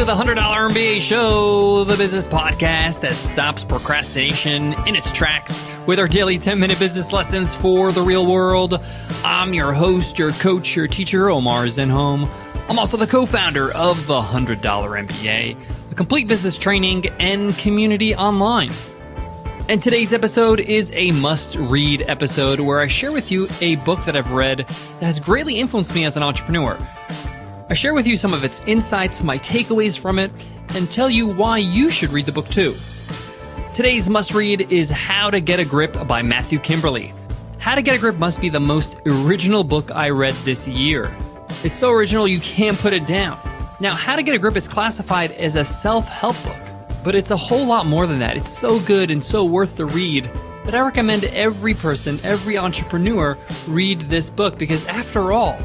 the $100 MBA Show, the business podcast that stops procrastination in its tracks with our daily 10-minute business lessons for the real world. I'm your host, your coach, your teacher, Omar Zenhom. I'm also the co-founder of the $100 MBA, a complete business training and community online. And today's episode is a must-read episode where I share with you a book that I've read that has greatly influenced me as an entrepreneur. I share with you some of its insights, my takeaways from it, and tell you why you should read the book too. Today's must-read is How to Get a Grip by Matthew Kimberley. How to Get a Grip must be the most original book I read this year. It's so original you can't put it down. Now, How to Get a Grip is classified as a self-help book, but it's a whole lot more than that. It's so good and so worth the read that I recommend every person, every entrepreneur read this book because after all,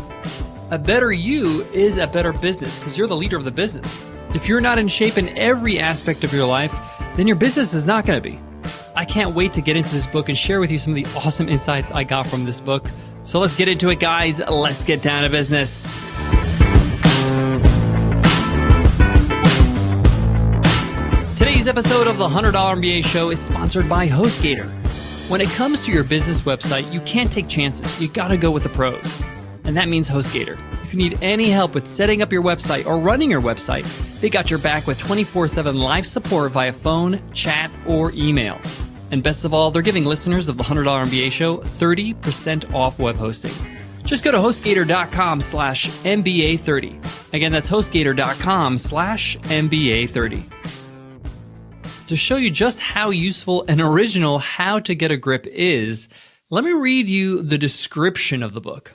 a better you is a better business because you're the leader of the business. If you're not in shape in every aspect of your life, then your business is not going to be. I can't wait to get into this book and share with you some of the awesome insights I got from this book. So let's get into it, guys. Let's get down to business. Today's episode of the $100 MBA Show is sponsored by HostGator. When it comes to your business website, you can't take chances. You got to go with the pros. And that means HostGator. If you need any help with setting up your website or running your website, they got your back with 24/7 live support via phone, chat, or email. And best of all, they're giving listeners of the $100 MBA Show 30% off web hosting. Just go to HostGator.com/MBA30. Again, that's HostGator.com/MBA30. To show you just how useful and original How to Get a Grip is, let me read you the description of the book.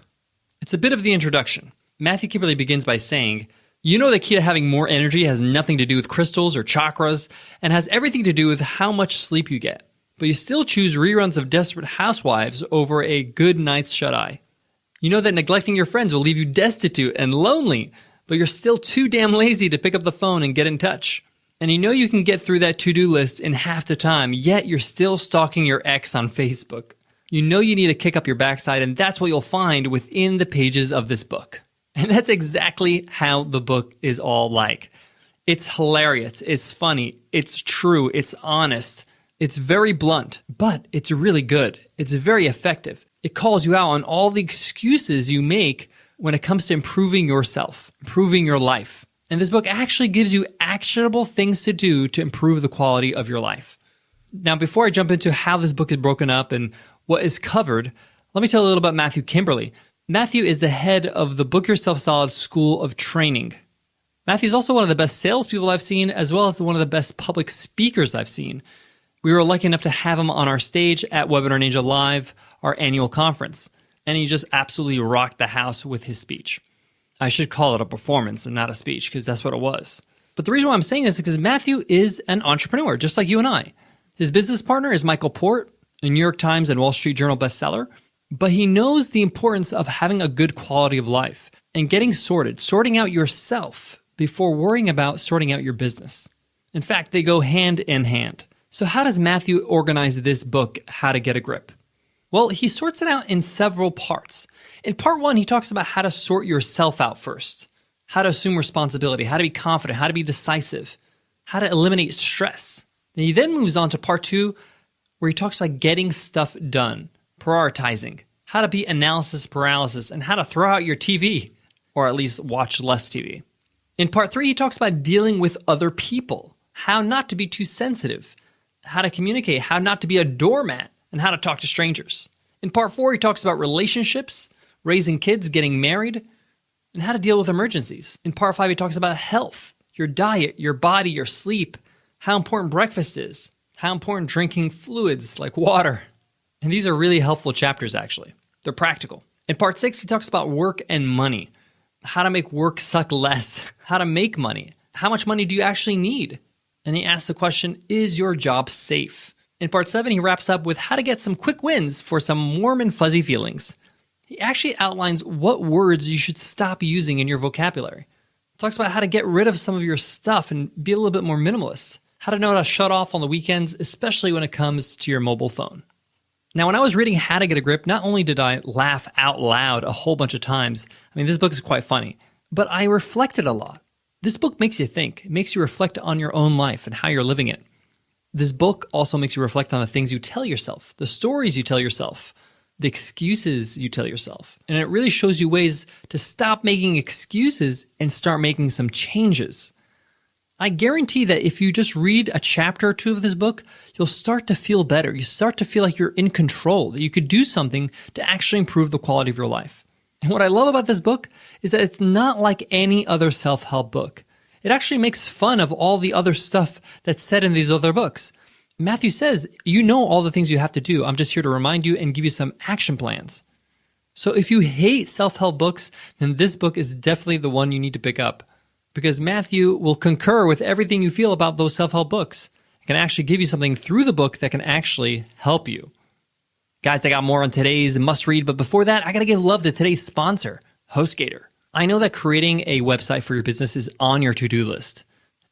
It's a bit of the introduction. Matthew Kimberley begins by saying, you know the key to having more energy has nothing to do with crystals or chakras and has everything to do with how much sleep you get. But you still choose reruns of Desperate Housewives over a good night's shut-eye. You know that neglecting your friends will leave you destitute and lonely, but you're still too damn lazy to pick up the phone and get in touch. And you know you can get through that to-do list in half the time, yet you're still stalking your ex on Facebook. You know you need to kick up your backside, and that's what you'll find within the pages of this book. And that's exactly how the book is all like. It's hilarious, it's funny, it's true, it's honest, it's very blunt, but it's really good. It's very effective. It calls you out on all the excuses you make when it comes to improving yourself, improving your life. And this book actually gives you actionable things to do to improve the quality of your life. Now, before I jump into how this book is broken up and what is covered, let me tell you a little about Matthew Kimberley. Matthew is the head of the Book Yourself Solid School of Training. Matthew's also one of the best salespeople I've seen, as well as one of the best public speakers I've seen. We were lucky enough to have him on our stage at Webinar Ninja Live, our annual conference, and he just absolutely rocked the house with his speech. I should call it a performance and not a speech, because that's what it was. But the reason why I'm saying this is because Matthew is an entrepreneur, just like you and I. His business partner is Michael Port, a New York Times and Wall Street Journal bestseller, but he knows the importance of having a good quality of life and getting sorted, sorting out yourself before worrying about sorting out your business. In fact, they go hand in hand. So how does Matthew organize this book, How to Get a Grip? Well, he sorts it out in several parts. In part one, he talks about how to sort yourself out first, how to assume responsibility, how to be confident, how to be decisive, how to eliminate stress. And he then moves on to part two, where he talks about getting stuff done, prioritizing, how to beat analysis paralysis, and how to throw out your TV, or at least watch less TV. In part three, he talks about dealing with other people, how not to be too sensitive, how to communicate, how not to be a doormat, and how to talk to strangers. In part four, he talks about relationships, raising kids, getting married, and how to deal with emergencies. In part five, he talks about health, your diet, your body, your sleep, how important breakfast is, how important drinking fluids like water. And these are really helpful chapters, actually. They're practical. In part six, he talks about work and money, how to make work suck less, how to make money, how much money do you actually need? And he asks the question, is your job safe? In part seven, he wraps up with how to get some quick wins for some warm and fuzzy feelings. He actually outlines what words you should stop using in your vocabulary. He talks about how to get rid of some of your stuff and be a little bit more minimalist. How to know how to shut off on the weekends, especially when it comes to your mobile phone. Now, when I was reading How to Get a Grip, not only did I laugh out loud a whole bunch of times, I mean, this book is quite funny, but I reflected a lot. This book makes you think. It makes you reflect on your own life and how you're living it. This book also makes you reflect on the things you tell yourself, the stories you tell yourself, the excuses you tell yourself. And it really shows you ways to stop making excuses and start making some changes. I guarantee that if you just read a chapter or two of this book, you'll start to feel better. You start to feel like you're in control, that you could do something to actually improve the quality of your life. And what I love about this book is that it's not like any other self-help book. It actually makes fun of all the other stuff that's said in these other books. Matthew says, you know all the things you have to do. I'm just here to remind you and give you some action plans. So if you hate self-help books, then this book is definitely the one you need to pick up, because Matthew will concur with everything you feel about those self-help books. It can actually give you something through the book that can actually help you. Guys, I got more on today's must-read, but before that, I got to give love to today's sponsor, HostGator. I know that creating a website for your business is on your to-do list,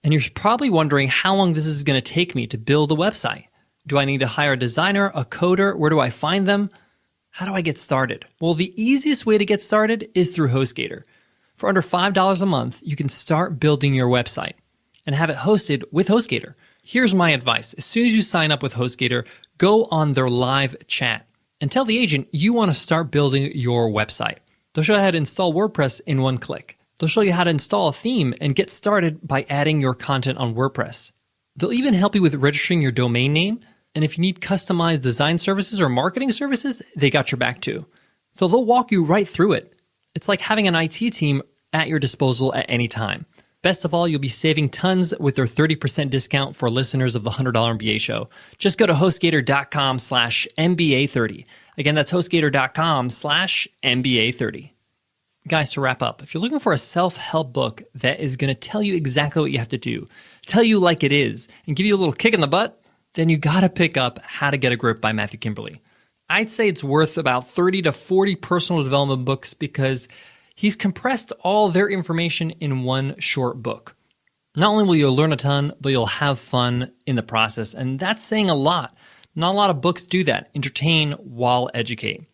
and you're probably wondering how long this is going to take me to build a website. Do I need to hire a designer, a coder? Where do I find them? How do I get started? Well, the easiest way to get started is through HostGator. For under $5 a month, you can start building your website and have it hosted with HostGator. Here's my advice. As soon as you sign up with HostGator, go on their live chat and tell the agent you want to start building your website. They'll show you how to install WordPress in one click. They'll show you how to install a theme and get started by adding your content on WordPress. They'll even help you with registering your domain name. And if you need customized design services or marketing services, they got your back too. So they'll walk you right through it. It's like having an IT team at your disposal at any time. Best of all, you'll be saving tons with their 30% discount for listeners of the $100 MBA show. Just go to HostGator.com/MBA30. Again, that's HostGator.com/MBA30. Guys, to wrap up, if you're looking for a self-help book that is going to tell you exactly what you have to do, tell you like it is, and give you a little kick in the butt, then you got to pick up How to Get a Grip by Matthew Kimberley. I'd say it's worth about 30 to 40 personal development books because he's compressed all their information in one short book. Not only will you learn a ton, but you'll have fun in the process, and that's saying a lot. Not a lot of books do that. Entertain while educate.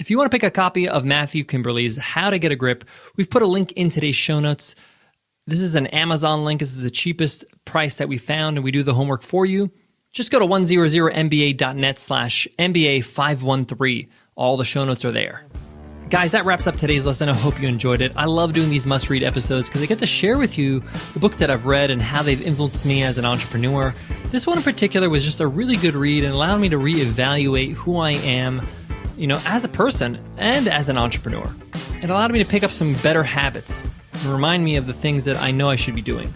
If you want to pick a copy of Matthew Kimberley's How to Get a Grip, we've put a link in today's show notes. This is an Amazon link. This is the cheapest price that we found, and we do the homework for you. Just go to 100mba.net/MBA513. All the show notes are there. Guys, that wraps up today's lesson. I hope you enjoyed it. I love doing these must-read episodes because I get to share with you the books that I've read and how they've influenced me as an entrepreneur. This one in particular was just a really good read and allowed me to reevaluate who I am, as a person and as an entrepreneur. It allowed me to pick up some better habits and remind me of the things that I know I should be doing.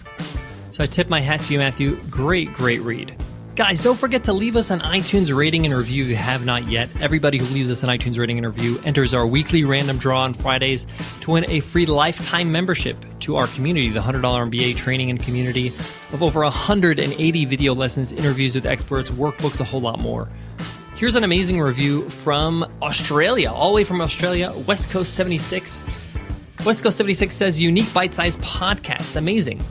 So I tip my hat to you, Matthew. Great read. Guys, don't forget to leave us an iTunes rating and review if you have not yet. Everybody who leaves us an iTunes rating and review enters our weekly random draw on Fridays to win a free lifetime membership to our community, the $100 MBA Training and Community, of over 180 video lessons, interviews with experts, workbooks, a whole lot more. Here's an amazing review from Australia, all the way from Australia, West Coast 76. West Coast 76 says, unique bite-sized podcast, amazing.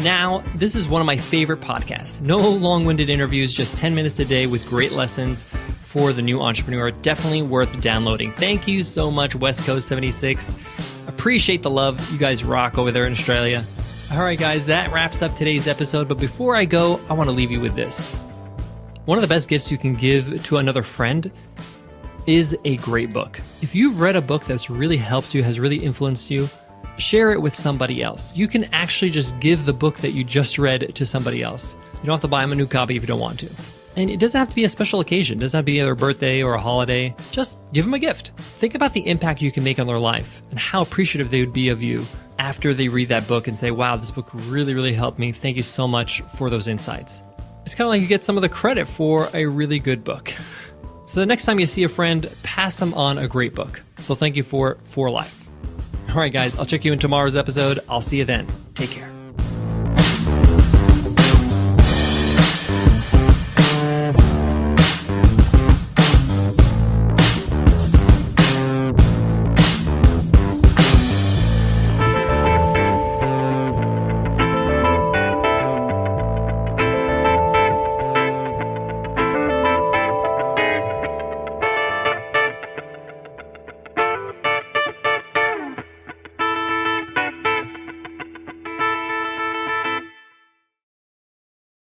Now, this is one of my favorite podcasts. No long-winded interviews, just 10 minutes a day with great lessons for the new entrepreneur. Definitely worth downloading. Thank you so much, West Coast 76. Appreciate the love. You guys rock over there in Australia. All right, guys, that wraps up today's episode. But before I go, I want to leave you with this. One of the best gifts you can give to another friend is a great book. If you've read a book that's really helped you, has really influenced you, share it with somebody else. You can actually just give the book that you just read to somebody else. You don't have to buy them a new copy if you don't want to. And it doesn't have to be a special occasion. It doesn't have to be either a birthday or a holiday. Just give them a gift. Think about the impact you can make on their life and how appreciative they would be of you after they read that book and say, wow, this book really helped me. Thank you so much for those insights. It's kind of like you get some of the credit for a really good book. So the next time you see a friend, pass them on a great book. They'll thank you for life. All right, guys, I'll check you in tomorrow's episode. I'll see you then. Take care.